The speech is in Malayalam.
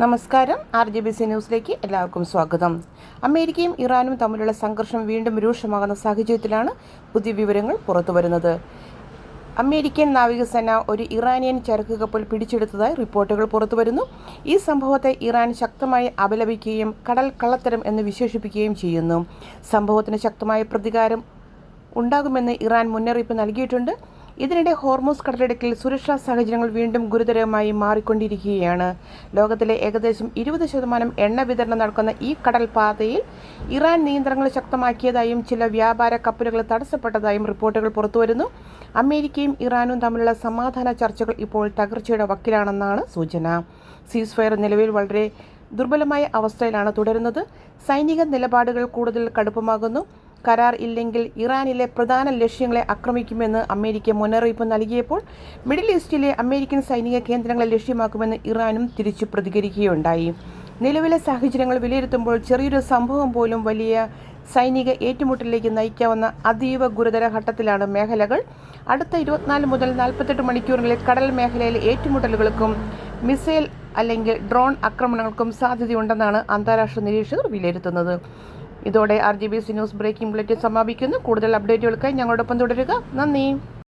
നമസ്കാരം. RGBC ന്യൂസിലേക്ക് എല്ലാവർക്കും സ്വാഗതം. അമേരിക്കയും ഇറാനും തമ്മിലുള്ള സംഘർഷം വീണ്ടും രൂക്ഷമാകുന്ന സാഹചര്യത്തിലാണ് പുതിയ വിവരങ്ങൾ പുറത്തുവരുന്നത്. അമേരിക്കൻ നാവികസേന ഒരു ഇറാനിയൻ ചരക്ക് കപ്പൽ പിടിച്ചെടുത്തതായി റിപ്പോർട്ടുകൾ പുറത്തുവരുന്നു. ഈ സംഭവത്തെ ഇറാൻ ശക്തമായി അപലപിക്കുകയും കടൽ കള്ളത്തരം എന്ന് വിശേഷിപ്പിക്കുകയും ചെയ്യുന്നു. സംഭവത്തിന് ശക്തമായ പ്രതികാരം ഉണ്ടാകുമെന്ന് ഇറാൻ മുന്നറിയിപ്പ് നൽകിയിട്ടുണ്ട്. ഇതിനിടെ ഹോർമൂസ് കടലിടുക്കിൽ സുരക്ഷാ സാഹചര്യങ്ങൾ വീണ്ടും ഗുരുതരമായി മാറിക്കൊണ്ടിരിക്കുകയാണ്. ലോകത്തിലെ ഏകദേശം 20% എണ്ണ വിതരണം നടക്കുന്ന ഈ കടൽപാതയിൽ ഇറാൻ നിയന്ത്രണങ്ങൾ ശക്തമാക്കിയതായും ചില വ്യാപാര കപ്പലുകൾ തടസ്സപ്പെട്ടതായും റിപ്പോർട്ടുകൾ പുറത്തുവരുന്നു. അമേരിക്കയും ഇറാനും തമ്മിലുള്ള സമാധാന ചർച്ചകൾ ഇപ്പോൾ തകർച്ചയുടെ വക്കിലാണെന്നാണ് സൂചന. സീസ് ഫയർ നിലവിൽ വളരെ ദുർബലമായ അവസ്ഥയിലാണ് തുടരുന്നത്. സൈനിക നിലപാടുകൾ കൂടുതൽ കടുപ്പമാകുന്നു. കരാർ ഇല്ലെങ്കിൽ ഇറാനിലെ പ്രധാന ലക്ഷ്യങ്ങളെ ആക്രമിക്കുമെന്ന് അമേരിക്ക മുന്നറിയിപ്പ് നൽകിയപ്പോൾ മിഡിൽ ഈസ്റ്റിലെ അമേരിക്കൻ സൈനിക കേന്ദ്രങ്ങളെ ലക്ഷ്യമാക്കുമെന്ന് ഇറാനും തിരിച്ചു പ്രതികരിക്കുകയുണ്ടായി. നിലവിലെ സാഹചര്യങ്ങൾ വിലയിരുത്തുമ്പോൾ ചെറിയൊരു സംഭവം പോലും വലിയ സൈനിക ഏറ്റുമുട്ടലിലേക്ക് നയിക്കാവുന്ന അതീവ ഗുരുതര ഘട്ടത്തിലാണ് മേഖലകൾ. അടുത്ത 24 മുതൽ 48 മണിക്കൂറിനുള്ളിൽ കടൽ മേഖലയിലെ ഏറ്റുമുട്ടലുകൾക്കും മിസൈൽ അല്ലെങ്കിൽ ഡ്രോൺ ആക്രമണങ്ങൾക്കും സാധ്യതയുണ്ടെന്നാണ് അന്താരാഷ്ട്ര നിരീക്ഷകർ വിലയിരുത്തുന്നത്. ഇതോടെ RGBC ന്യൂസ് ബ്രേക്കിംഗ് ബുള്ളറ്റിൻ സമാപിക്കുന്നു. കൂടുതൽ അപ്ഡേറ്റുകൾക്കായി ഞങ്ങളോടൊപ്പം തുടരുക. നന്ദി.